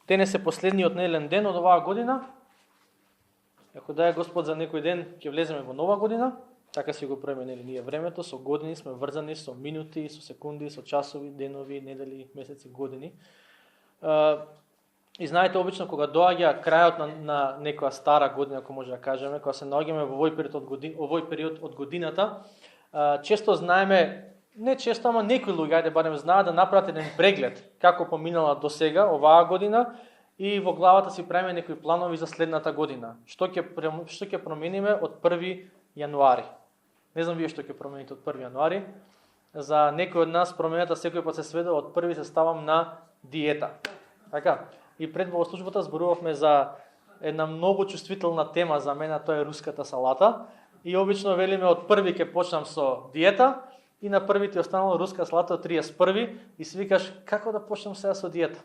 Денес е последниот неделен ден од оваа година. Ако дај Господ за некој ден ќе влеземе во нова година, така си го променили ние времето, со години сме врзани со минути, со секунди, со часови, денови, недели, месеци, години. И знаете, обично кога доаѓа крајот на некоја стара година, ако може да кажеме, кога се наоѓаме во овој период од годината, често знаеме, не често, ама некои луѓе, ајде барем знаат да направат еден преглед како поминала до сега оваа година и во главата си правиме некои планови за следната година. Што ќе промениме од 1 јануари. Не знам вие што ќе промените од 1 јануари. За некои од нас промената секој пат се сведе од 1 се ставам на диета. Така. И пред богослужбата зборувавме за една многу чувствителна тема за мене, тоа е руската салата. И обично велиме од 1 ќе почнам со диета и на 1 ти останала руска салата од 31 и си викаш како да почнам сега со диета.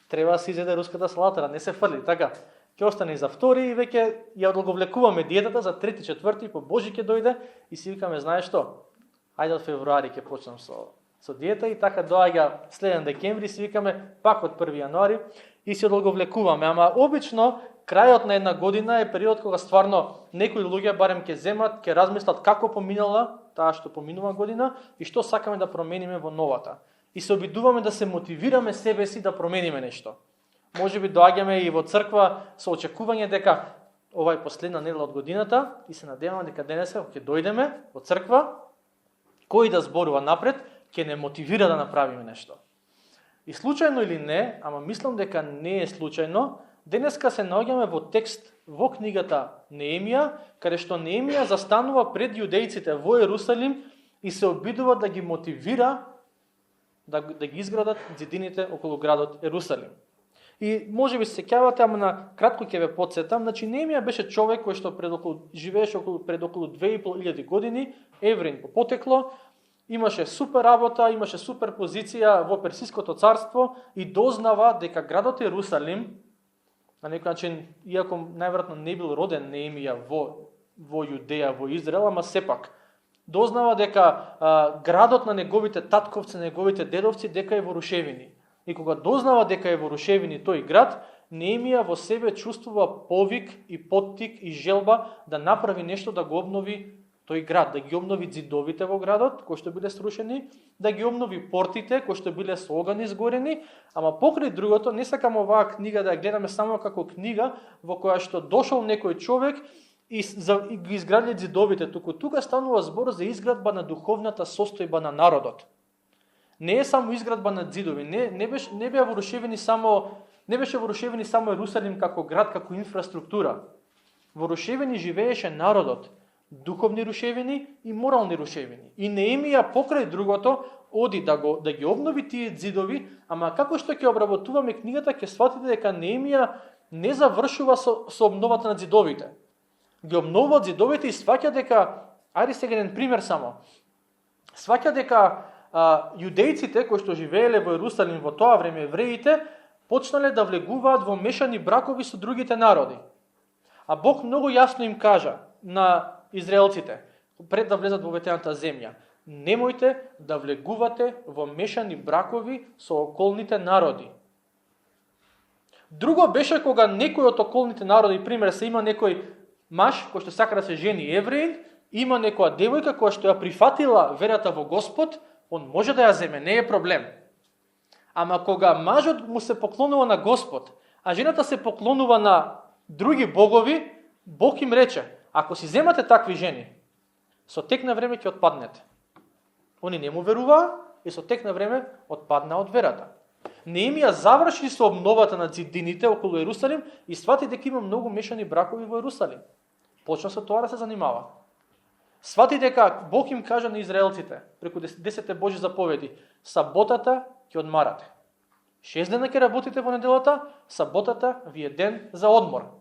Треба да се изеде руската салата, да не се фрли, така. Ќе остане и за 2 и веќе ја одлаговлекуваме диетата за 3, 4 по Божи ќе дојде и си викаме, знаеш што? Ајде од февруари ќе почнам со диета и така доаѓа следен декември и си викаме пак од 1 јануари и се одлаговлекуваме, ама обично крајот на една година е период кога стварно некои луѓе барем ќе земат, ќе размислат како поминала таа што поминува година и што сакаме да промениме во новата. И се обидуваме да се мотивираме себе си да промениме нешто. Можеби доаѓаме и во црква со очекување дека ова е последна недела од годината и се надеваме дека денеска ќе дојдеме во црква, кој да зборува напред, ќе не мотивира да направиме нешто. И случајно или не, ама мислам дека не е случајно, денеска се наоѓаме во текст во книгата Неемија, каде што Неемија застанува пред јудејците во Ерусалим и се обидува да ги мотивира да ги изградат ѕидините околу градот Ерусалим. И можеби се сеќавате, ама на кратко ќе ве потсетам, значи Неемија беше човек кој што живееше пред околу 2500 години, евреин по потекло, имаше супер работа, имаше супер позиција во Персиското царство и дознава дека градот Ерусалим, на некој начин, иако најверојатно не бил роден Неемија во Јудеја, во Израел, ама сепак дознава дека градот на неговите татковци, неговите дедовци, дека е во рушевини. И кога дознава дека е во рушевини тој град, Неемија во себе чувствува повик и поттик и желба да направи нешто да го обнови тој град, да ги обнови ѕидовите во градот, кои што биле срушени, да ги обнови портите, кои што биле со оган изгорени, ама покрај другото, не сакам оваа книга да ја гледаме само како книга во која што дошол некој човек и ги изградили ѕидовите, тука станува збор за изградба на духовната состојба на народот. Не е само изградба на ѕидови, не беше во рушевини само Ерусалим како град, како инфраструктура. Во рушевини живееше народот, духовни рушевини и морални рушевини. И Неемија покрај другото оди да ги обнови тие ѕидови, ама како што ќе обработуваме книгата, ќе сватите дека Неемија не завршува со обновата на ѕидовите. Ги обновува ѕидовите и сваќа дека, ајде сега еден пример само, сваќа дека јудејците кои што живееле во Ерусалим во тоа време, евреите, почнале да влегуваат во мешани бракови со другите народи. А Бог многу јасно им кажа на израелците, пред да влезат во ветената земја, немојте да влегувате во мешани бракови со околните народи. Друго беше кога некој од околните народи, пример се има некој маж кој што сака да се жени евреин, има некоја девојка која што ја прифатила верата во Господ, он може да ја земе, не е проблем. Ама кога мажот му се поклонува на Господ, а жената се поклонува на други богови, Бог им рече, ако си земате такви жени, со тек на време ќе отпаднете. Они не му веруваа и со тек на време отпадна од верата. Неемија заврши со обновата на ѕидините околу Ерусалим и свати дека има многу мешани бракови во Ерусалим. Почна со тоа да се занимава. Свати дека Бог им кажа на израелците, преку 10 Божи заповеди, саботата ќе одмарате. 6 дена ќе работите во неделата, саботата ви е ден за одмор.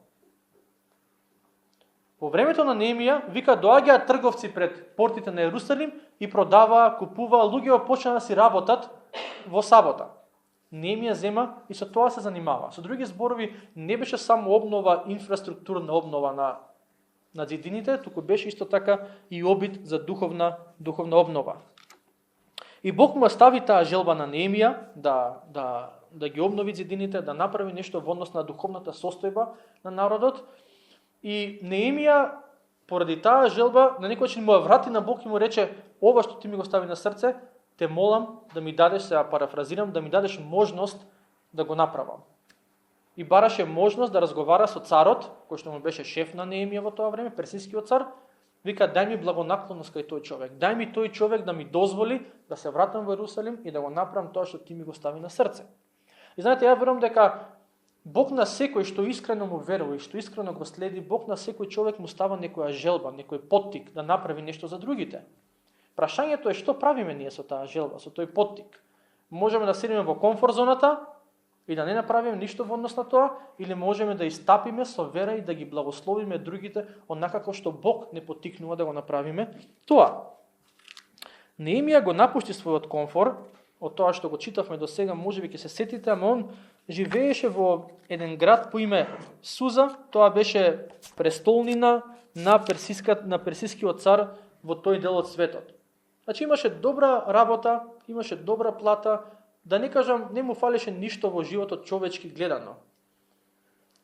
Во времето на Неемија, вика, доаѓаат трговци пред портите на Ерусалим и продаваа, купуваа, луѓе почнаа да си работат во сабота. Неемија зема и со тоа се занимава. Со други зборови, не беше само обнова, инфраструктурна обнова на ѕидините, туку беше исто така и обид за духовна обнова. И Бог му стави таа желба на Неемија да да ги обнови зидините, да направи нешто во однос на духовната состојба на народот. И Неемија, поради таа желба, на некој начин му ја врати на Бог и му рече: ова што ти ми го стави на срце, те молам да ми дадеш, се парафразирам, да ми дадеш можност да го направам. И бараше можност да разговара со царот, кој што му беше шеф на Неемија во тоа време, персискиот цар. Вика: дај ми благонаклонност кај тој човек. Дај ми тој човек да ми дозволи да се вратам во Ерусалим и да го направам тоа што ти ми го стави на срце. И знаете, ја верувам дека Бог на секој што искрено му верува и што искрено го следи, Бог на секој човек му става некоја желба, некој поттик да направи нешто за другите. Прашањето е што правиме ние со таа желба, со тој поттик. Можеме да седиме во комфорт зоната и да не направиме ништо во однос на тоа, или можеме да истапиме со вера и да ги благословиме другите онака како што Бог не поттикнува да го направиме тоа. Неемија го напушти својот комфорт, од тоа што го читавме до сега, можеби ќе се сетите, ама он живееше во еден град по име Суза. Тоа беше престолнина на персискиот цар во тој дел од светот. Значи имаше добра работа, имаше добра плата, да не кажам, не му фалеше ништо во животот човечки гледано.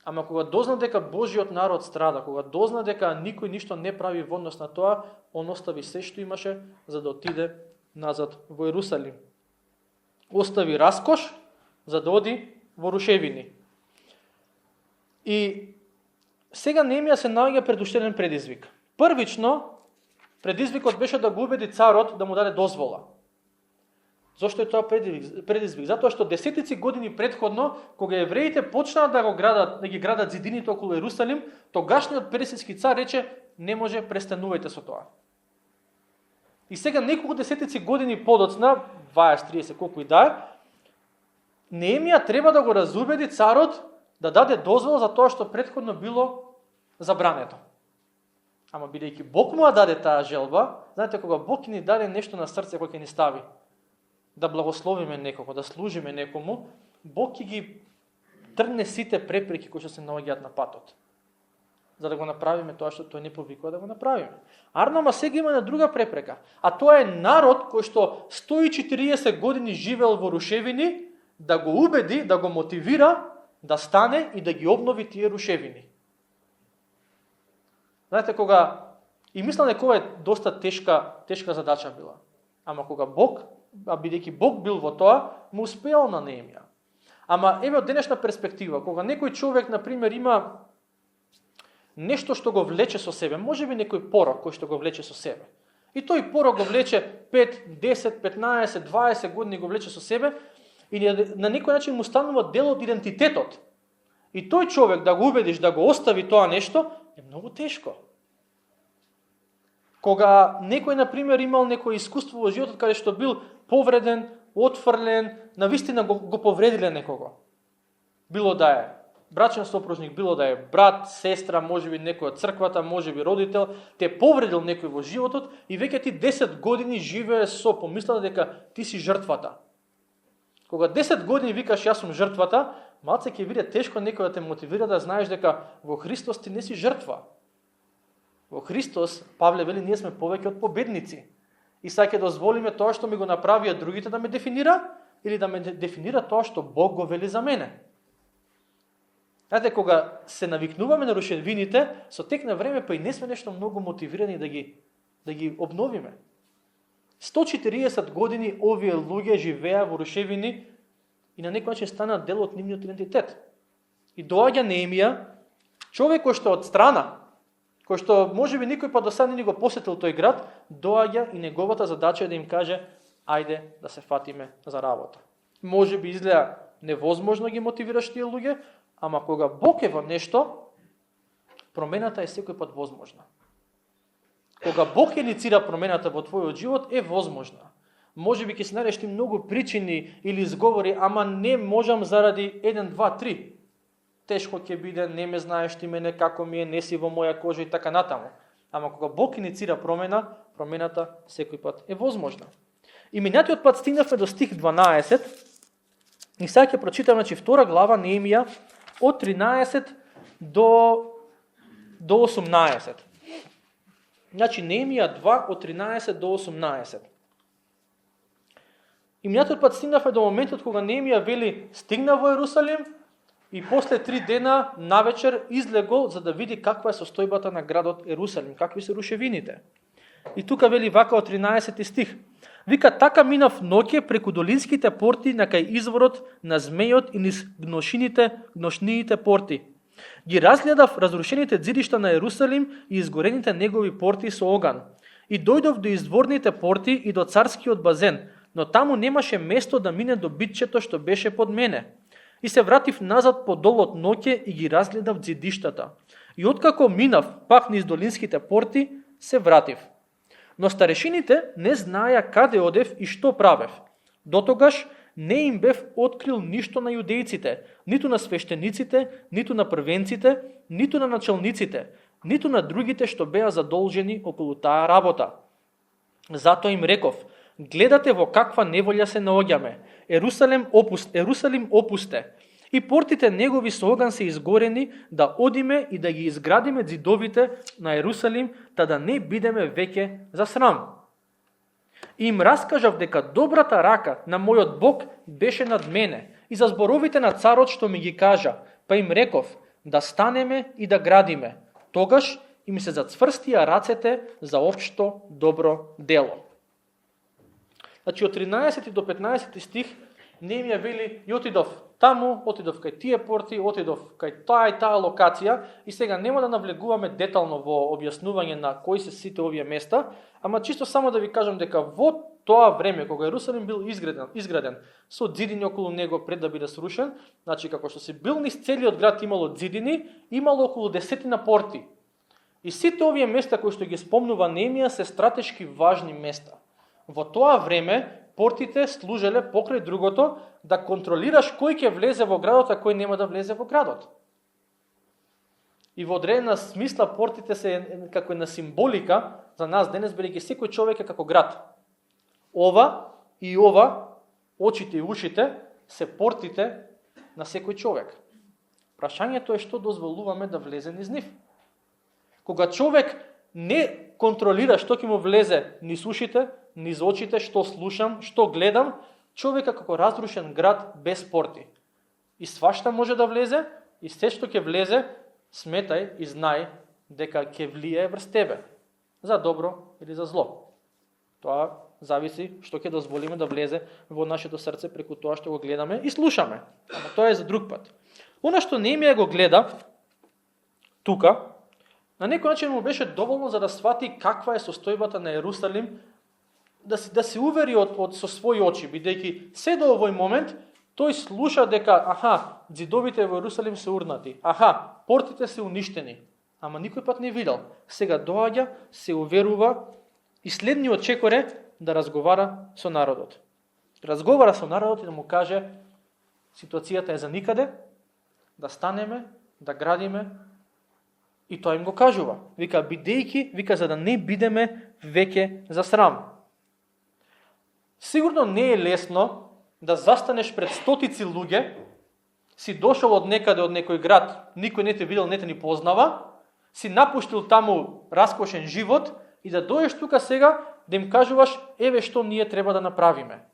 Ама кога дозна дека Божиот народ страда, кога дозна дека никој ништо не прави во однос на тоа, он остави се што имаше за да отиде назад во Ерусалим. Остави раскош за да оди во рушевини. И сега Неемија се наоѓа пред уште еден предизвик. Првично, предизвикот беше да го убеди царот да му даде дозвола. Зошто е тоа предизвик? Затоа што десетици години предходно, кога евреите почнаа да ги градат зидините околу Ерусалим, тогашниот персиски цар рече: не може, престанувајте со тоа. И сега неколку десетици години подоцна, 20-30 колку и да е, Неемија треба да го разубеди царот да даде дозвола за тоа што предходно било забрането. Ама бидејќи Бог му даде таа желба, знаете, кога Бог ни даде нешто на срце кој ќе ни стави, да благословиме некого, да служиме некому, Бог ќе ги трне сите препреки кои што се наоѓаат на патот, за да го направиме тоа што тој не повикува да го направиме. Арнама сега има на друга препрека, а тоа е народ кој што 140 години живеел во рушевини, да го убеди, да го мотивира да стане и да ги обнови тие рушевини. Знаете, кога и мислам дека ова е доста тешка задача била. Ама кога Бог, бидејќи Бог бил во тоа, му успеал на Неемија. Ама еве од денешна перспектива, кога некој човек на пример има нешто што го влече со себе, можеби некој порок кој што го влече со себе. И тој порок го влече 5, 10, 15, 20 години го влече со себе, и на некој начин му станува дел од идентитетот. И тој човек да го убедиш да го остави тоа нешто е многу тешко. Кога некој, например, имал некој искуство во животот каде што бил повреден, отфрлен, навистина го повредиле некого. Било да е брачен сопружник, било да е брат, сестра, можеби некој од црквата, можеби родител, те повредил некој во животот и веќе ти 10 години живее со помислата дека ти си жртвата. Кога 10 години викаш јас сум жртвата, малце ќе биде тешко некој да те мотивира да знаеш дека во Христос ти не си жртва. Во Христос, Павле вели, ние сме повеќе од победници. И сега ќе дозволиме тоа што ми го направија другите да ме дефинира, или да ме дефинира тоа што Бог го вели за мене. Знаете, кога се навикнуваме на рушевините, со тек на време па и не сме нешто многу мотивирани да ги обновиме. 140 години овие луѓе живеа во рушевини и на некој начин стана дел од нивниот идентитет. И доаѓа Неемија, човек кој што од страна, кој што можеби никој па до сега не го посетил тој град, доаѓа и неговата задача е да им каже: ајде да се фатиме за работа. Можеби изгледа невозможно ги мотивираш тие луѓе, ама кога Бог е во нешто, промената е секој пат возможна. Кога Бог иницира промената во твојот живот, е возможна. Можеби ќе се најдеш ти многу причини или изговори, ама не можам заради 1, 2, 3. Тешко ќе биде, не ме знаеш ти мене како ми е, не си во моја кожа и така натаму. Ама кога Бог иницира промена, промената секој пат е возможна. И минатиот пат стигнавме до стих 12, и сега ќе прочитам, значи, 2 глава Неемија од 13 до 18. Значи Неемија 2 од 13 до 18. И минатиот пат стигнавме до моментот кога Неемија вели стигна во Ерусалим и после 3 дена навечер излегол за да види каква е состојбата на градот Ерусалим, какви се рушевините. И тука вели вака од 13 стих. Вика, така минав ноќе преку долинските порти на кај изворот на змејот и низ гношниите порти. Ги разгледав разрушените ѕидишта на Ерусалим и изгорените негови порти со оган. И дојдов до издворните порти и до царскиот базен, но таму немаше место да мине до битчето што беше под мене. И се вратив назад по долот ноќе и ги разгледав ѕидиштата. И откако минав пак низ долинските порти, се вратив. Но старешините не знаеа каде одев и што правев. Дотогаш не им бев открил ништо на јудејците, ниту на свештениците, ниту на првенците, ниту на началниците, ниту на другите што беа задолжени околу таа работа. Зато им реков, гледате во каква неволја се наоѓаме. Ерусалим опусте. И портите негови со оган се изгорени, да одиме и да ги изградиме ѕидовите на Ерусалим, та да не бидеме веќе за срам. И им раскажав дека добрата рака на мојот Бог беше над мене и за зборовите на царот што ми ги кажа, па им реков да станеме и да градиме. Тогаш им се зацврстија рацете за општо добро дело. Значи од 13 до 15 стих Неемија вели и отидов таму, отидов кај тие порти, отидов кај таа и таа локација и сега нема да навлегуваме детално во објаснување на кои се сите овие места, ама чисто само да ви кажам дека во тоа време кога Ерусалим бил изграден со ѕидини околу него пред да биде срушен, значи како што се бил низ целиот град имало ѕидини, имало околу 10 порти. И сите овие места кои што ги спомнува Неемија се стратешки важни места. Во тоа време портите служеле покрај другото да контролираш кој ќе влезе во градот, а кој нема да влезе во градот. И во одредена смисла портите се како на символика за нас денес, бидејќи секој човек е како град. Ова, очите и ушите се портите на секој човек. Прашањето е што дозволуваме да влезе низ нив. Кога човек не контролира што ќе му влезе низ ушите, низ очите, што слушам, што гледам, човека како разрушен град без порти. И свашта може да влезе, и се што ќе влезе, сметај и знај дека ќе влие врз тебе, за добро или за зло. Тоа зависи што ќе дозволиме да влезе во нашето срце преку тоа што го гледаме и слушаме. Ама тоа е за друг пат. Она што Неемија го гледа тука, на некој начин му беше доволно за да свати каква е состојбата на Ерусалим, да се увери со своји очи, бидејќи се до овој момент тој слуша дека ѕидовите во Ерусалим се урнати, портите се уништени, ама никој пат не видел. Сега доаѓа, се уверува и следниот чекор е да разговара со народот. Разговара со народот и да му каже ситуацијата е за никаде, да станеме, да градиме, и тоа им го кажува. Вика, бидејќи, за да не бидеме веќе за срам. Сигурно не е лесно да застанеш пред стотици луѓе, си дошол од некаде, од некој град, никој не те видел, не те ни познава, си напуштил таму раскошен живот и да дојдеш тука сега да им кажуваш, еве што ние треба да направиме.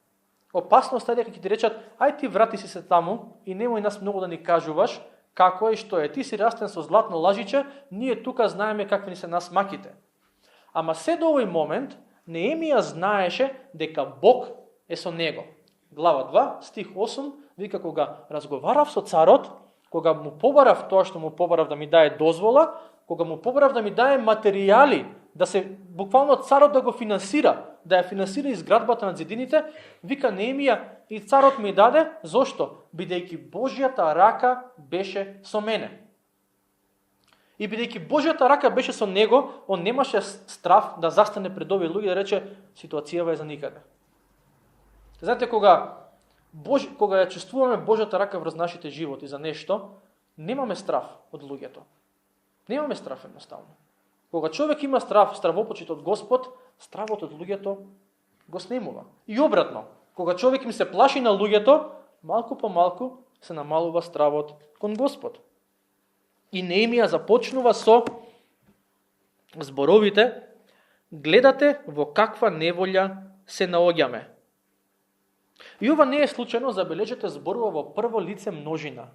Опасност е дека ќе ти речат, ај ти врати си се таму и немој нас многу да ни кажуваш како е и што е. Ти си растен со златно лажиче, ние тука знаеме какви ни се нас маките. Ама се до овој момент Неемија знаеше дека Бог е со него. Глава 2, стих 8, вика, кога разговарав со царот, кога му побарав тоа што му побарав да ми дае дозвола, кога му побарав да ми дае материјали, да се буквално царот да го финансира, да ја финансира изградбата на ѕидините, вика Неемија, и царот ми даде, зошто? Бидејќи Божјата рака беше со мене. И бидејќи Божјата рака беше со него, он немаше страв да застане пред овие луѓе и да рече ситуацијава е за никаде. Знаете, кога ја чувствуваме Божјата рака врз нашите животи за нешто, немаме страв од луѓето. Немаме страв едноставно. Кога човек има стравопочит од Господ, стравот од луѓето го снемува. И обратно, кога човек им се плаши на луѓето, малку по малку се намалува стравот кон Господ. И Неемија започнува со зборовите, гледате во каква неволја се наоѓаме. И ова не е случајно, забележете, зборува во прво лице множина.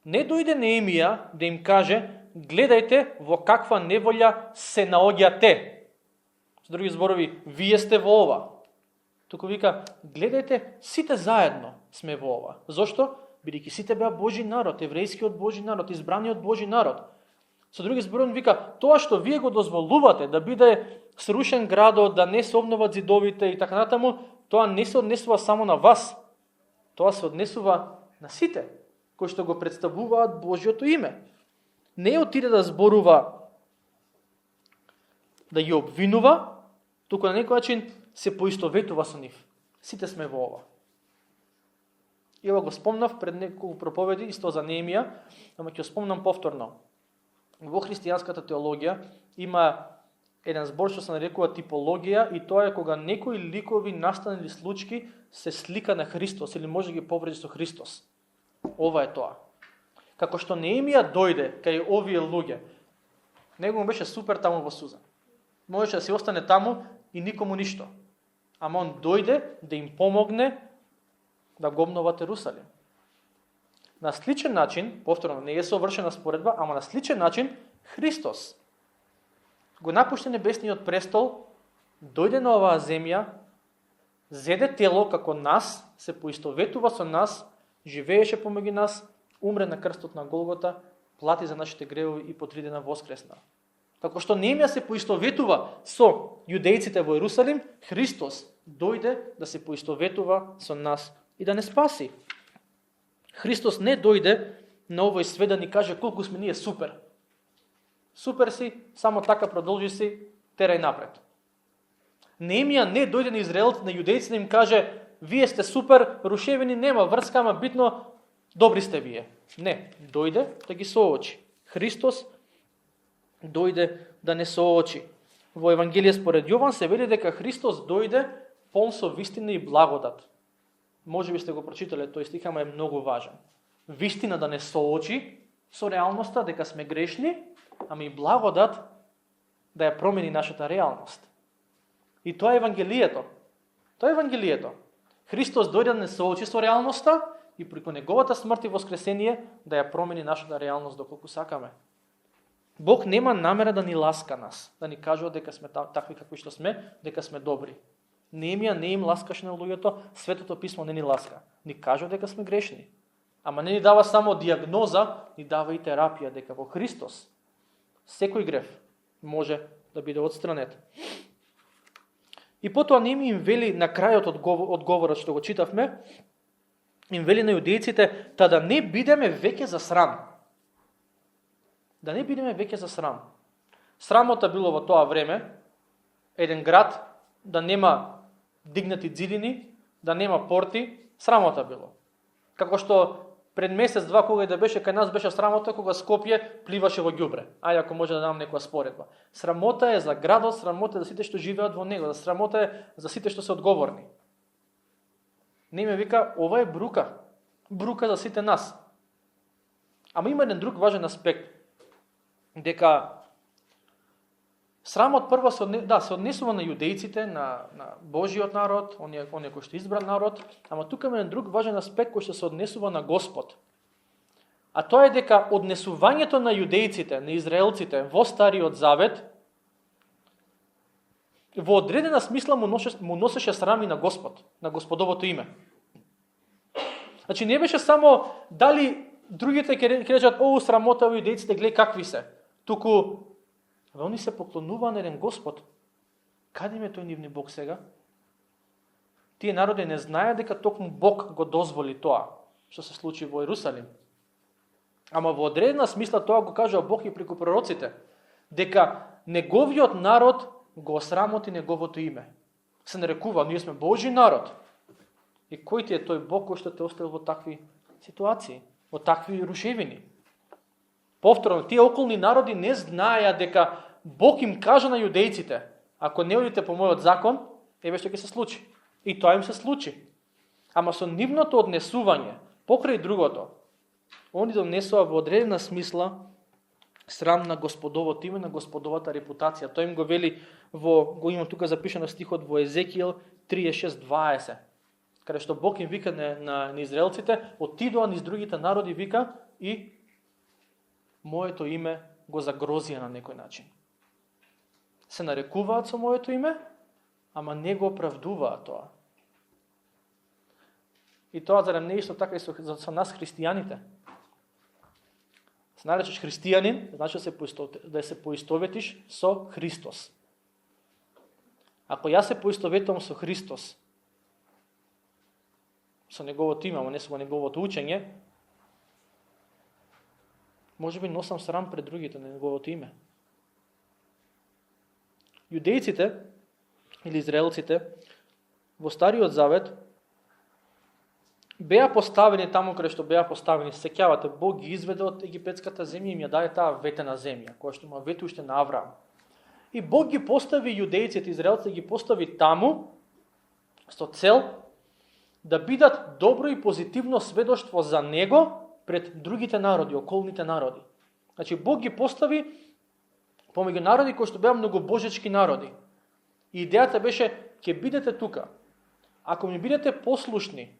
Не дојде Неемија да им каже, гледајте во каква неволја се наоѓате. Со други зборови, вие сте во ова. Туку вика, гледајте, сите заедно сме во ова. Зошто? Бидејќи сите беа Божи народ, еврејскиот Божи народ, избраниот Божи народ. Со други зборови вика, тоа што вие го дозволувате да биде срушен градот, да не се обноват зидовите и така натаму, тоа не се однесува само на вас. Тоа се однесува на сите кои што го представуваат Божјото име. Не отиде да зборува, да ги обвинува, туку на некој начин се поистоветува со нив. Сите сме во ова. И ова го спомнав пред неколку проповеди, исто за Неемија, ама ќе спомнам повторно. Во христијанската теологија има еден збор што се нарекува типологија, и тоа е кога некои ликови настанали случаи се слика на Христос или може да ги повреди со Христос. Ова е тоа. Како што Неемија дојде кај овие луѓе, него му беше супер таму во Суза. Можеше да се остане таму и никому ништо. Ама он дојде да им помогне да го обноват Ерусалим. На сличен начин, повторно, не е совршена споредба, ама на сличен начин, Христос го напушти небесниот престол, дојде на оваа земја, зеде тело како нас, се поистоветува со нас, живееше помеѓу нас, умре на крстот на Голгота, плати за нашите гревови и по 3 дена воскресна. Како што Неемија се поистоветува со јудејците во Ерусалим, Христос дојде да се поистоветува со нас и да не спаси. Христос не дојде на овој свет да ни каже колку сме ние супер. Супер си, само така продолжи си, терај напред. Неемија не дојде на израелците, на јудејците да им каже, вие сте супер, рушевини нема врска, ама битно добри сте вие. Не, дојде да ги соочи. Христос дојде да не соочи. Во Евангелие според Јован се вели дека Христос дојде полн со вистина и благодат. Може би сте го прочитале, тој стих, ама е многу важен. Вистина да не соочи со реалноста, дека сме грешни, ама и благодат да ја промени нашата реалност. И тоа е Евангелието. Тоа е Евангелието. Христос дојде да не соочи со реалноста и преку неговата смрт и воскресение да ја промени нашата реалност доколку сакаме. Бог нема намера да ни ласка нас, да ни кажува дека сме такви какви што сме, дека сме добри. Неемија не им ласкаше на луѓето, Светото писмо не ни ласка. Ни кажува дека сме грешни. Ама не ни дава само диагноза, ни дава и терапија, дека во Христос секој грев може да биде отстранет. И потоа Неемија им вели на крајот од говорот што го читавме, им вели на јудејците да не бидеме веќе за срам. Да не бидеме веќе за срам. Срамота било во тоа време еден град да нема дигнати ѕидини, да нема порти, срамота било. Како што пред месец-два кога да беше кај нас беше срамота кога Скопје пливаше во ѓубре. Ајде ако може да дам некоја споредба. Срамота е за градот, срамота е за сите што живеат во него, срамота е за сите што се одговорни. Неме вика, ова е брука. Брука за сите нас. Ама има еден друг важен аспект. Дека срамот прво се однесува на јудејците, на Божиот народ, оние кои што избран народ, ама тука има еден друг важен аспект кој што се однесува на Господ. А тоа е дека однесувањето на јудејците, на израелците во Стариот Завет, во одредена смисла му носеше срам и на Господ, на Господовото име. Значи не беше само дали другите ќе речат, о, срамота во јудејците, гледај какви се. Туку они се поклонува на еден Господ. Каде им е тој нивни Бог сега? Тие народи не знаеат дека токму Бог го дозволи тоа што се случи во Ерусалим. Ама во одредена смисла тоа го кажува Бог и преку пророците, дека неговиот народ го осрамоти неговото име. Се нарекува, ние сме Божи народ. И кој ти е тој Бог кој што те оставил во такви ситуации, во такви рушевини? Повторно, тие околни народи не знаеа дека Бог им кажа на јудејците, ако не одите по мојот закон, еве што ќе се случи. И тоа им се случи. Ама со нивното однесување, покрај другото, они донесува во одредена смисла срам на Господовото име, на Господовата репутација. Тој им го вели го имам тука запишано стихот во Езекијел 36:20. Каде што Бог им вика на израелците, отидоа низ другите народи, вика, и моето име го загрозија на некој начин. Се нарекуваат со моето име, ама не го оправдуваат тоа. И тоа зарем не исто така и со нас христијаните. Се наречеш христијанин, значи да се поистоветиш со Христос. Ако јас се поистоветувам со Христос, со неговото име, а не со неговото учење, може би носам срам пред другите на неговото име. Јудејците или израелците во Стариот Завет беа поставени таму каде што беа поставени. Сеќавате, Бог ги изведе од египетската земја и им ја даде таа ветена земја, која што има вето уште на Авраам. И Бог ги постави јудејците, израелците ги постави таму со цел да бидат добро и позитивно сведоштво за него пред другите народи, околните народи. Значи Бог ги постави помеѓу народи кои што беа многобожечки народи. И идејата беше, ќе бидете тука. Ако ми бидете послушни,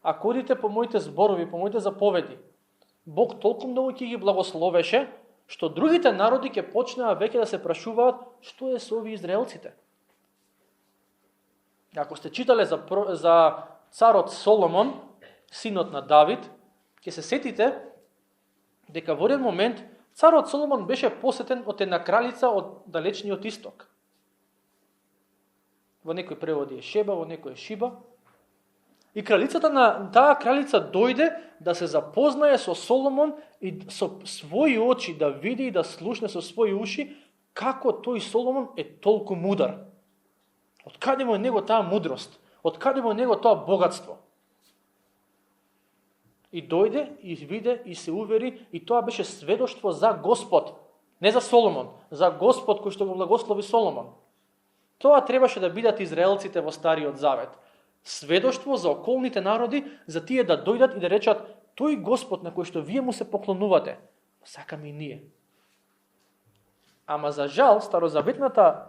ако одите по моите зборови, по моите заповеди, Бог толку многу ќе ги благословеше, што другите народи ќе почнеа веќе да се прашуваат што е со овие израелците. Ако сте читале за царот Соломон, синот на Давид, ќе се сетите дека во еден момент царот Соломон беше посетен од една кралица од далечниот исток. Во некој преводи е Шеба, во некој е Шиба. И кралицата на таа кралица дојде да се запознае со Соломон и со своји очи да види и да слушне со своји уши како тој Соломон е толку мудар. Од каде му е него таа мудрост? Од каде му е него тоа богатство? И дојде, и виде, и се увери, и тоа беше сведоштво за Господ. Не за Соломон, за Господ кој што го благослови Соломон. Тоа требаше да бидат израелците во Стариот Завет. Сведоштво за околните народи, за тие да дојдат и да речат, тој Господ на кој што вие му се поклонувате, сакаме и ние. Ама за жал, старозаветната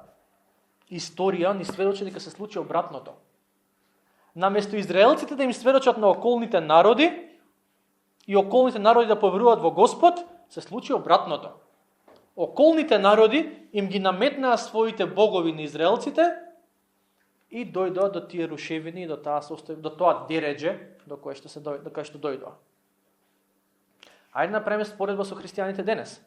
историја ни сведочи дека се случи обратното. Наместо израелците да им сведочат на околните народи и околните народи да поверуваат во Господ, се случи обратното. Околните народи им ги наметнаа своите богови на израелците и дојдоа до тие рушевини и до тоа дередже до кое што дојдоа. Ајде направиме споредба со христијаните денес.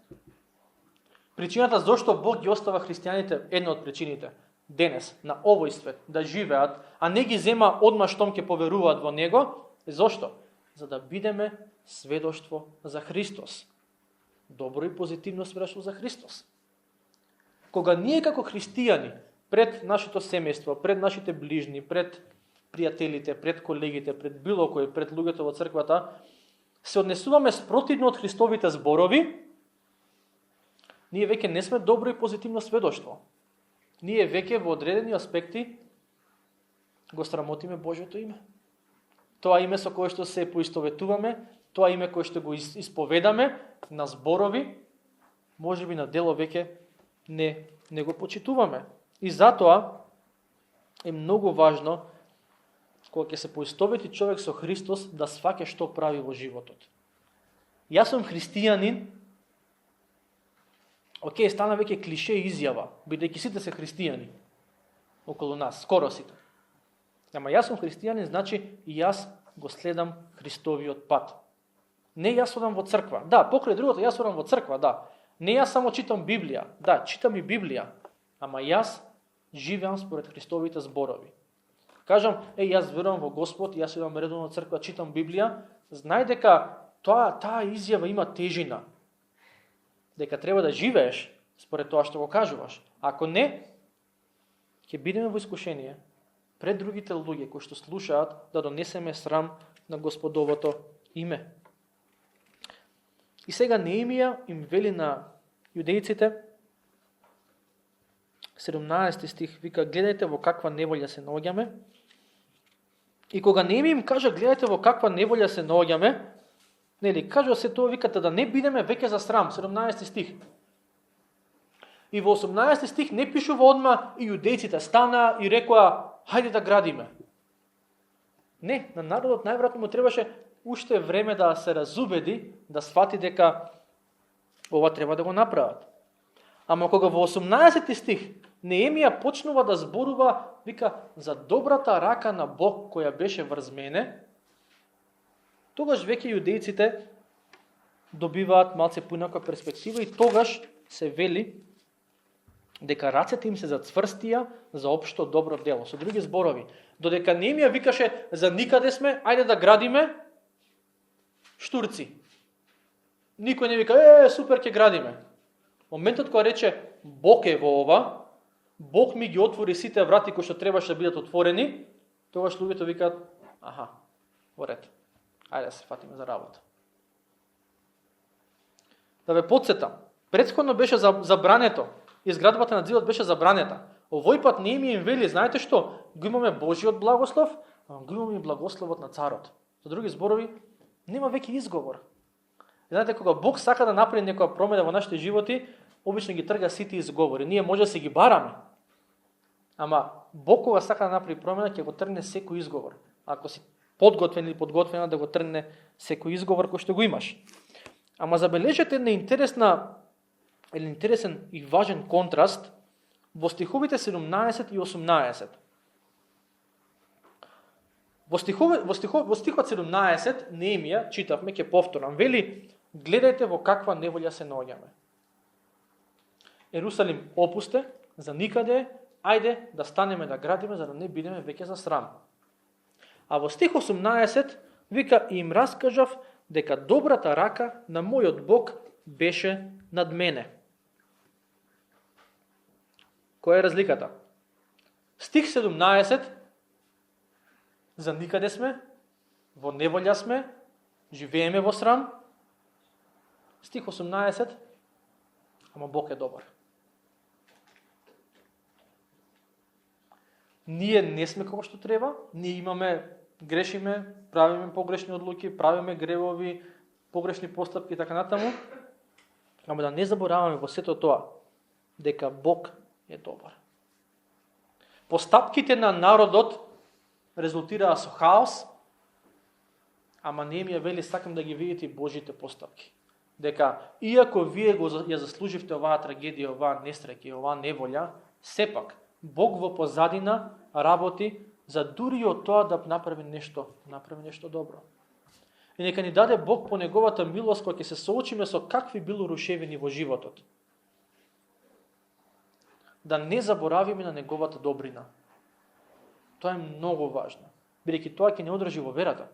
Причината зошто Бог ги остава христијаните, една од причините, денес, на овој свет, да живеат, а не ги зема одма штом ќе поверуваат во Него, зошто? За да бидеме сведоштво за Христос. Добро и позитивно сведоштво за Христос. Кога ние како христијани, пред нашето семејство, пред нашите ближни, пред пријателите, пред колегите, пред било кој, пред луѓето во црквата, се однесуваме спротивно од Христовите зборови, ние веќе не сме добро и позитивно сведоштво. Ние веќе во одредени аспекти го срамотиме Божјото име. Тоа име со кое што се поистоветуваме, тоа име кое што го исповедаме на зборови, можеби на дело веќе не го почитуваме. И затоа е многу важно, кога ќе се поистовети човек со Христос, да сваќа што прави во животот. Јас сум христијанин, стана веќе клише изјава, бидејќи сите се христијани околу нас, скоро сите. Ама јас сум христијанин, значи и јас го следам Христовиот пат. Не јас одам во црква. Да, покрај другото јас одам во црква, да. Не јас само читам Библија. Да, читам и Библија. Ама јас живеам според Христовите зборови. Кажам, јас верувам во Господ, јас идам редовно во црква, читам Библија, знај дека таа изјава има тежина. Дека треба да живееш според тоа што го кажуваш. Ако не, ќе бидеме во искушение пред другите луѓе кои што слушаат да донесеме срам на Господовото име. И сега Неемија им вели на јудејците, 17 стих, вика, гледајте во каква неволја се наоѓаме. И кога Неемија им кажа, гледајте во каква неволја се наоѓаме, Нели, кажува се тоа, викате да не бидеме веќе за срам, 17 стих. И во 18 стих не пишува одма и јудејците стана и рекоа, хајде да градиме. Не, на народот најверојатно му требаше уште време да се разубеди, да свати дека ова треба да го направат. Ама кога во 18 стих Неемија почнува да зборува, вика, за добрата рака на Бог која беше врз мене, тогаш веќе јудејците добиваат малце поинаква перспектива и тогаш се вели дека рацете им се зацврстија за општо добро дело. Со други зборови, додека Неемија викаше за никаде сме, ајде да градиме, штурци. Никој не вика, супер, ќе градиме. Моментот кога рече Бог е во ова, Бог ми ги отвори сите врати кои што требаше да бидат отворени, тогаш луѓето викаат, во ред, ајде да се фатиме за работа. Да ве подсетам, претходно беше забрането, изградбата на зидот беше забранета. Овој пат Неемија им вели, знаете што, го имаме Божиот благослов, а го имаме и благословот на царот. За други зборови, нема веќе изговор. Знаете, кога Бог сака да направи некоја промена во нашите животи, обично ги трга сите изговори. Ние може да се ги бараме. Ама Бог кога сака да направи промена, ќе го тргне секој изговор. Ако си подготвен или подготвена да го тргне секој изговор кој што го имаш. Ама забележете една интересен и важен контраст во стиховите 17 и 18. Во стихот 17 Неемија, читавме, ќе повторам, вели, гледајте во каква неволја се наоѓаме. Ерусалим опусте, за никаде, ајде да станеме да градиме, за да не бидеме веќе за срам. А во стих 18 вика, им раскажав дека добрата рака на мојот Бог беше над мене. Која е разликата? Стих 17, за никаде сме, во неволја сме, живееме во срам. Стих 18, ама Бог е добар. Ние не сме како што треба, ние имаме, грешиме, правиме погрешни одлуки, правиме гревови, погрешни постапки и така натаму. Ама да не забораваме во сето тоа, дека Бог е добар. Постапките на народот резултираа со хаос, ама Неемија вели, сакам да ги видите Божите постапки. Дека, иако вие ја заслуживте оваа трагедија, оваа несреќа, оваа неволја, сепак, Бог во позадина работи за дури од тоа да направи нешто добро. И нека ни даде Бог по неговата милост кога ќе се соочиме со какви било рушевини во животот. Да не заборавиме на неговата добрина. Тоа е многу важно, бидејќи тоа ќе не одржи во верата.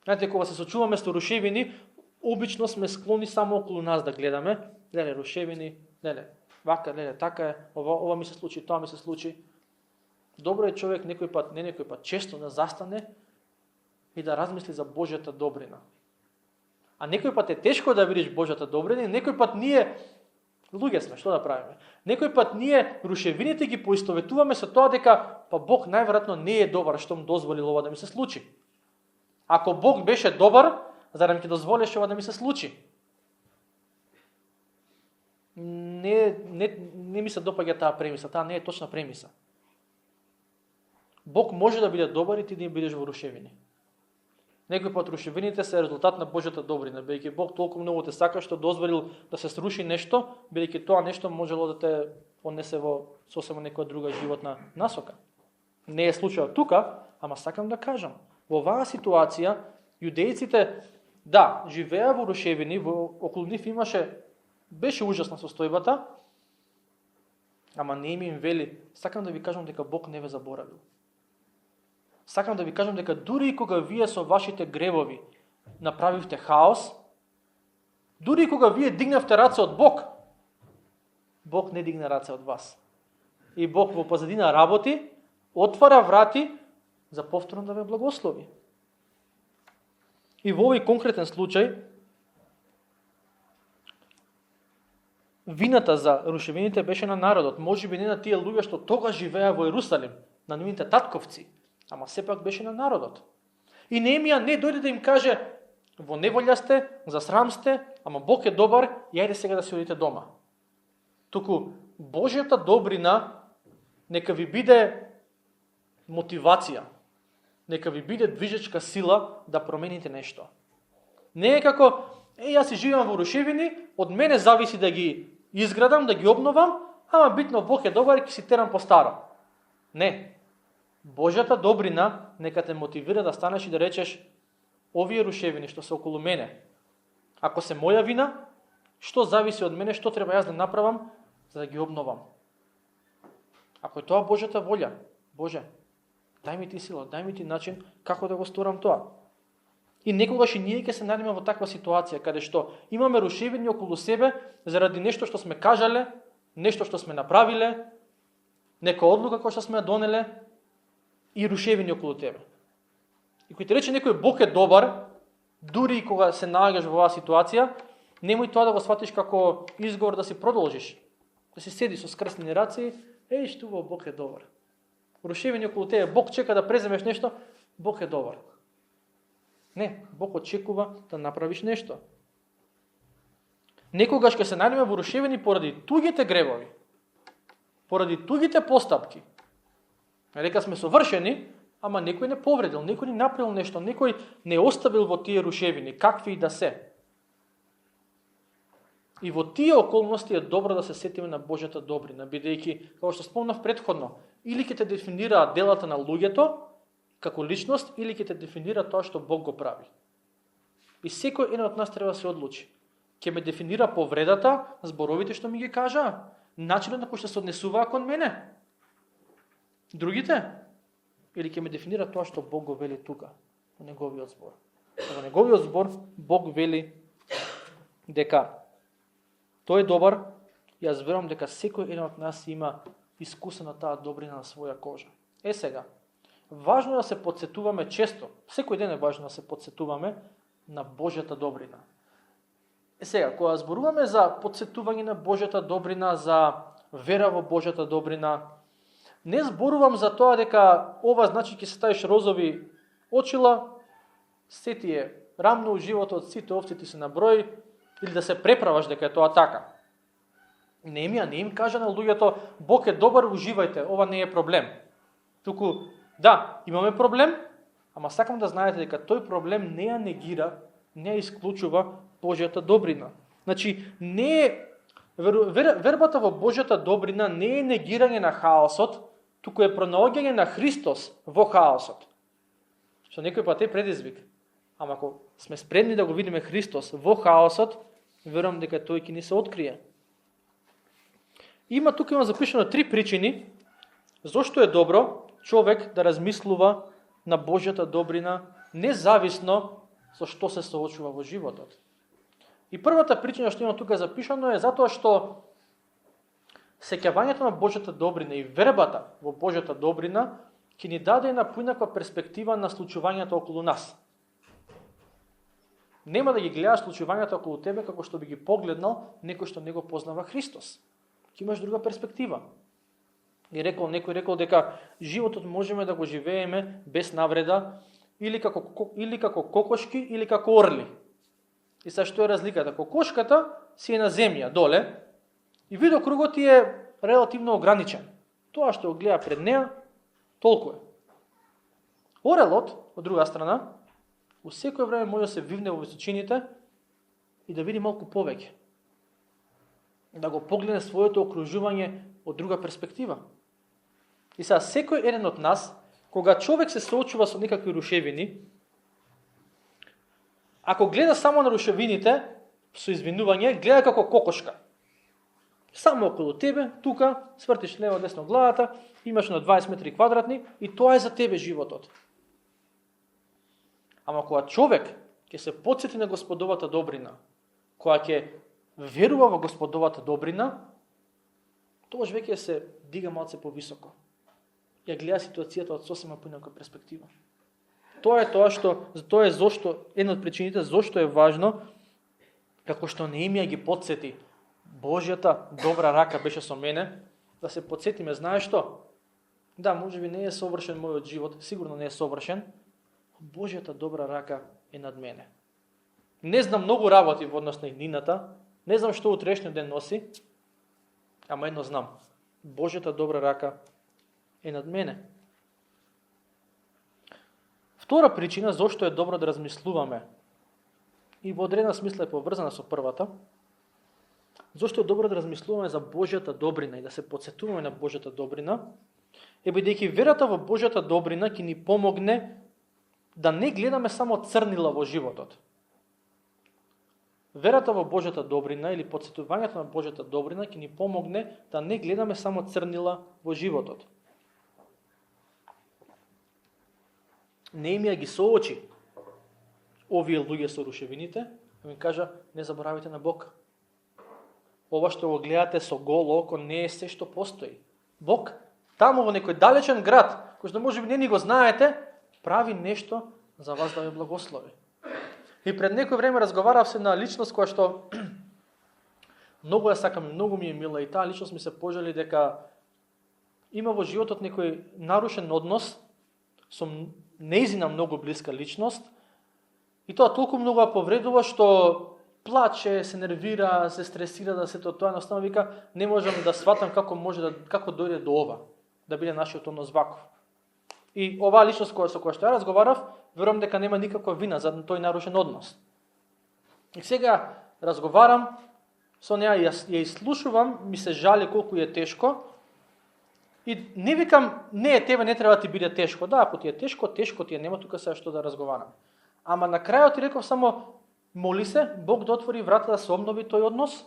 Знаете, кога се сочуваме со рушевини, обично сме склони само околу нас да гледаме, леле рушевини, леле вака, леле така е, ова ми се случи, тоа ми се случи. Добро е човек некој пат често да застане и да размисли за Божјата добрина. А некој пат е тешко да видиш Божјата добрина, и некој пат ние луѓе сме, што да правиме? Некој пат ние рушевините ги поистоветуваме со тоа дека па Бог најверојатно не е добар што му дозволил ова да ми се случи. Ако Бог беше добар, зарем ќе дозволеше ова да ми се случи? Не ми се допаѓа таа премиса, таа не е точна премиса. Бог може да биде добар и ти да бидеш во рушевини. Некој пат рушевините се резултат на Божјата добрина, бидејќи Бог толку многу те сака што дозволил да се сруши нешто, бидејќи тоа нешто можело да те однесе во сосема некоја друга животна насока. Не е случајот тука, ама сакам да кажам, во оваа ситуација јудејците живеа во рушевини, околу нив беше ужасна состојбата, ама Неемија им вели, сакам да ви кажам дека Бог не ве заборавил. Сакам да ви кажам дека дури и кога вие со вашите гревови направивте хаос, дури и кога вие дигнавте раце од Бог, Бог не дигна раце од вас. И Бог во позадина работи, отвара врати за повторно да ве благослови. И во овој конкретен случај, вината за рушевините беше на народот, можеби не на тие луѓе што тогаш живеа во Ерусалим, на нивните татковци, ама сепак беше на народот. И Неемија не дојде да им каже, во неволја сте, засрам сте, ама Бог е добар и ајде сега да си одите дома. Туку Божјата добрина нека ви биде мотивација, нека ви биде движечка сила да промените нешто. Не е како, јас си живеам во рушевини, од мене зависи да ги изградам, да ги обновам, ама битно Бог е добар и ќе си терам по старо. Не. Божјата добрина нека те мотивира да станеш и да речеш, овие рушевини што се околу мене, ако се моја вина, што зависи од мене, што треба јас да направам за да ги обновам. Ако е тоа Божјата волја, Боже, дај ми ти сила, дај ми ти начин како да го сторам тоа. И некогаш и ние ќе се најдеме во таква ситуација, каде што имаме рушевини околу себе заради нешто што сме кажале, нешто што сме направиле, нека одлука која што сме ја донеле и рушевини околу тебе. И кој ти рече некој Бог е добар, дури и кога се наоѓаш во оваа ситуација, немој тоа да го сватиш како изговор да си продолжиш. Да си седиш со скрстени раце, што Бог е добар. Рушевини околу тебе, Бог чека да преземеш нешто, Бог е добар. Не, Бог очекува да направиш нешто. Некогаш ќе се најдеме во рушевини поради тугите гревови, поради тугите постапки. Река сме совршени, ама некој не повредил, некој не направил нешто, некој не оставил во тие рушевини, какви и да се. И во тие околности е добро да се сетиме на Божјата добрина, бидејќи, како што спомнав претходно, или ќе те дефинираат делата на луѓето како личност, или ќе те дефинира тоа што Бог го прави. И секој еден од нас треба да се одлучи. Ќе ме дефинира повредата, зборовите што ми ги кажаа, начинот на кој што се однесуваа кон мене. Другите? Или ќе ме дефинира тоа што Бог го вели тука, во неговиот збор. Во неговиот збор Бог вели дека тој е добар, јас верувам дека секој еден од нас има искуса на таа добрина на своја кожа. Сега, важно е да се подсетуваме често, секој ден е важно да се подсетуваме на Божјата добрина. Сега, кога зборуваме за подсетување на Божјата добрина, за вера во Божјата добрина, не зборувам за тоа дека ова значи ќе се ставиш розови очила, се ти е рамно у животот, сите овци ти се наброи, или да се преправаш дека е тоа така. Не им кажа на луѓето, Бог е добар, уживајте, ова не е проблем. Туку, да, имаме проблем, ама сакам да знаете дека тој проблем не ја негира, не ја исклучува Божјата добрина. Значи, не е вербата во Божјата добрина не е негирање на хаосот, туку е пронаоѓање на Христос во хаосот. Што некој пат е предизвик. Ама ако сме спремни да го видиме Христос во хаосот, верувам дека тој ќе ни се открие. Има запишано 3 причини зошто е добро човек да размислува на Божјата добрина независно со што се соочува во животот. И првата причина што има тука запишано е затоа што сеќавањето на Божјата добрина и вербата во Божјата добрина ќе ни даде една поинаква перспектива на случувањата околу нас. Нема да ги гледаш случувањата околу тебе како што би ги погледнал некој што не го познава Христос. Ќе имаш друга перспектива. И некој рекол дека животот можеме да го живееме без навреда или како кокошки или како орли. И са што е разликата? Кокошката си е на земја доле и видокругот ти е релативно ограничен. Тоа што го гледа пред неа, толку е. Орелот, од друга страна, у секој време може да се вивне во височините и да види малку повеќе. Да го погледне своето окружување од друга перспектива. И сега секој еден од нас, кога човек се соочува со некакви рушевини, ако гледа само на рушевините, со извинување, гледа како кокошка. Само околу тебе, тука, свртиш лево десно главата, имаш на 20 метри квадратни и тоа е за тебе животот. Ама кога човек ќе се потсети на Господовата добрина, кога ќе верува во Господовата добрина, тогаш веќе се дига малце повисоко. Ја гледа ситуацијата од сосема поинаква перспектива. Тоа е зошто една од причините зошто е важно, како што Неемија ги потсети, Божјата добра рака беше со мене, да се потсетиме, знаеш што? Да, можеби не е совршен мојот живот, сигурно не е совршен, Божјата добра рака е над мене. Не знам многу работи во однос на иднината, не знам што утрешниот ден носи, ама едно знам. Божјата добра рака е над мене. Втора причина зошто е добро да размислуваме, и во одредна смисла е поврзана со првата, зошто е добро да размислуваме за Божјата добрина и да се потсетуваме на Божјата добрина, е бидејќи верата во Божјата добрина ќе ни помогне да не гледаме само црнила во животот. Верата во Божјата добрина или потсетувањето на Божјата добрина ќе ни помогне да не гледаме само црнила во животот. Неемија ги соочи овие луѓе со рушевините, да ми кажа, не заборавите на Бог. Ова што го гледате со голо око не е се што постои. Бог, таму во некој далечен град, кој што можеби не ни го знаете, прави нешто за вас да ве благослови. И пред некој време разговарав се на личност која што многу ја сакам, многу ми е мила, и таа личност ми се пожали дека има во животот некој нарушен однос со нејзина многу блиска личност, и тоа толку многу ја повредува што плаче, се нервира, се стресира да сето тоа, едноставно вика, не можам да сватам како може како дојде до ова, да биде нашиот однос ваков. И оваа личност со која што ја разговарав, верувам дека нема никаква вина за тој нарушен однос. И сега разговарам со неа, ја изслушувам, ми се жали колку е тешко, и не викам, не, тебе не треба да ти биде тешко. Да, ако ти е тешко, тешко ти е, нема тука сега што да разговарам. Ама на крајот ти реков само, моли се, Бог да отвори врата да се обнови тој однос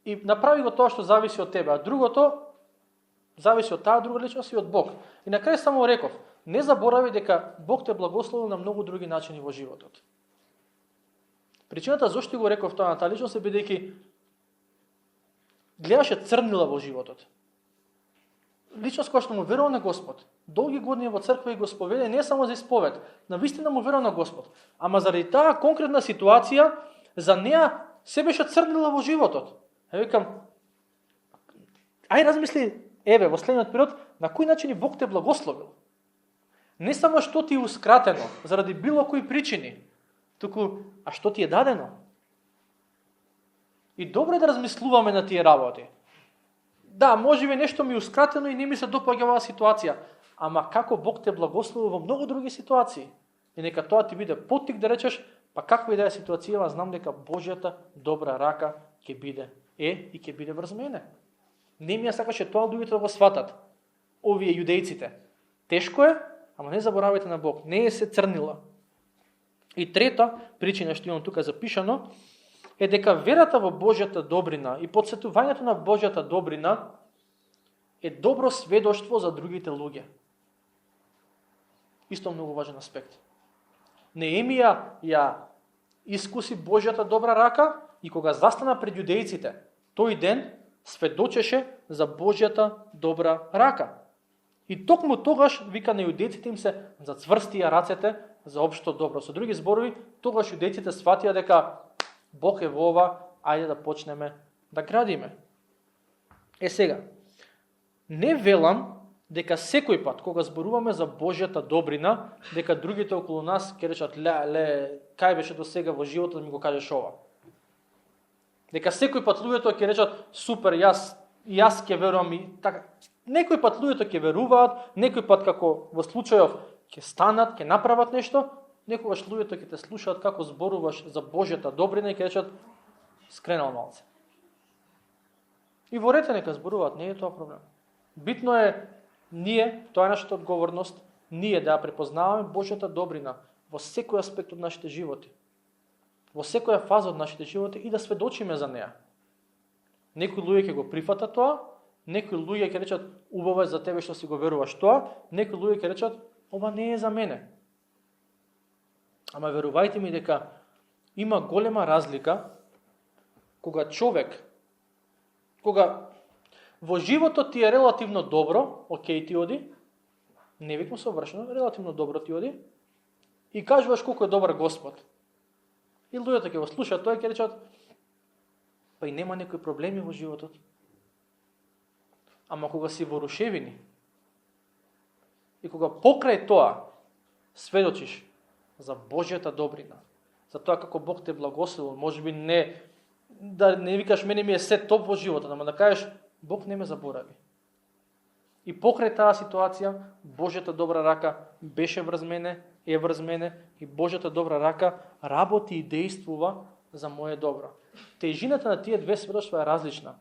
и направи го тоа што зависи од тебе, а другото зависи од таа друга личност и од Бог. И на крај само реков, не заборави дека Бог те благословил на многу други начини во животот. Причината зошто го реков тоа на таа личност е бидејќи гледаше црнила во животот. Личност која што му верува на Господ, долги години во црква и го споведа, не само за исповед, навистина му верува на Господ, ама заради таа конкретна ситуација, за неа се беше црнила во животот. Викам, ај размисли, еве, во следниот период, на кој начин Бог те благословил? Не само што ти е ускратено, заради било кои причини, туку, а што ти е дадено? И добро е да размислуваме на тие работи. Да, можеби нешто ми е ускратено и не ми се допаѓа оваа ситуација, ама како Бог те благослови во многу други ситуации. И нека тоа ти биде поттик да речеш, па каква и да е ситуацијава, знам дека Божјата добра рака ќе биде и ќе биде врз мене. Не ми ја сакаше тоа луѓето да го сватат, овие јудејците. Тешко е, ама не заборавајте на Бог, не е се црнила. И трета причина што имам тука запишано, е дека верата во Божјата добрина и потсетувањето на Божјата добрина е добро сведоштво за другите луѓе. Исто многу важен аспект. Неемија ја искуси Божјата добра рака и кога застана пред јудејците, тој ден сведочеше за Божјата добра рака. И токму тогаш, вика, на јудејците им се зацврстија рацете за општо добро. Со други зборови, тогаш јудејците сватија дека Бог е во ова, ајде да почнеме да градиме. Сега, не велам дека секој пат, кога зборуваме за Божјата добрина, дека другите околу нас ќе речат, ле, кај беше до сега во животот да ми го кажеш ова. Дека секој пат луѓето ќе речат, супер, јас ќе верувам и така. Некој пат луѓето ќе веруваат, некој пат како во случајов ќе станат, ќе направат нешто, некогаш луѓето ќе те слушаат како зборуваш за Божјата добрина и ќе речат, скренал малце. И во ред нека зборуваат, не е тоа проблем. Битно е ние, тоа е нашата одговорност, ние да ја препознаваме Божјата добрина во секој аспект од нашите животи, во секоја фаза од нашите животи и да сведочиме за неа. Некои луѓе ќе го прифатат тоа, некои луѓе ќе речат, убаво е за тебе што си го веруваш тоа, некои луѓе ќе речат, ова не е за мене. Ама верувајте ми дека има голема разлика кога човек, кога во животот ти е релативно добро, окей ти оди, не викам совршено, релативно добро ти оди, и кажуваш колку е добар Господ. И луѓето ќе го слушаат тоа и ќе речат, па и нема некои проблеми во животот. Ама кога си во рушевини, и кога покрај тоа сведочиш за Божјата добрина, за тоа како Бог те благословил, можеби не да не викаш мене ми е се топ во животот, ама да кажеш Бог не ме заборави. И покрај таа ситуација, Божјата добра рака беше врз мене, е врз мене и Божјата добра рака работи и действува за моje добро. Тежината на тие две сведоштва е различна.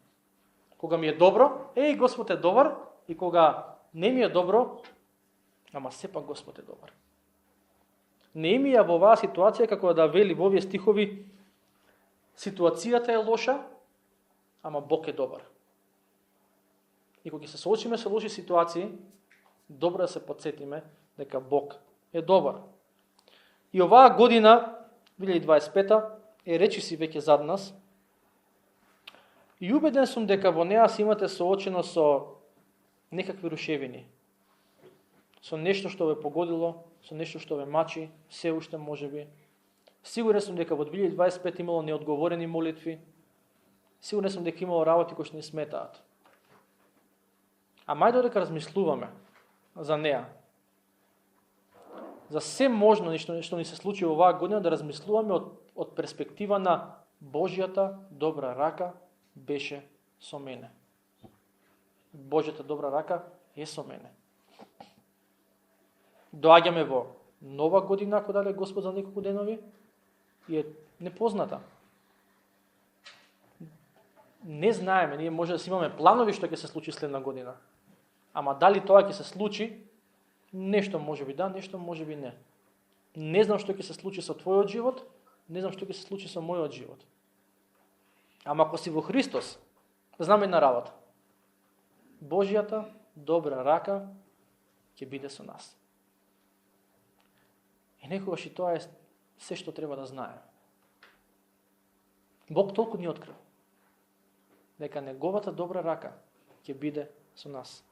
Кога ми е добро, Господ е добар, и кога не ми е добро, ама сепак Господ е добар. Неемија во оваа ситуација, како да вели во овие стихови, ситуацијата е лоша, ама Бог е добар. И кога се соочиме со лоши ситуации, добро да се подсетиме дека Бог е добар. И оваа година, 2025, е речиси веќе зад нас. И убеден сум дека во неа се имате соочено со некакви рушевини. Со нешто што ве погодило, со нешто што ве мачи, се уште можеби. Сигурен сум дека во 2025 имало неодговорени молитви. Сигурен сум дека имало работи кои што не сметаат. Ама ајде дека размислуваме за неа. За се можно нешто што ни се случи во оваа година, да размислуваме од перспектива на Божјата добра рака беше со мене. Божјата добра рака е со мене. Доаѓаме во нова година, ако даде Господ за неколку денови, и е непозната. Не знаеме, ние може да си имаме планови што ќе се случи следна година. Ама дали тоа ќе се случи, нешто може би да, нешто може би не. Не знам што ќе се случи со твојот живот, не знам што ќе се случи со мојот живот. Ама ако си во Христос, знам една работа. Божјата добра рака ќе биде со нас. И некогаш и тоа е се што треба да знаеме. Бог толку ни открил дека неговата добра рака ќе биде со нас.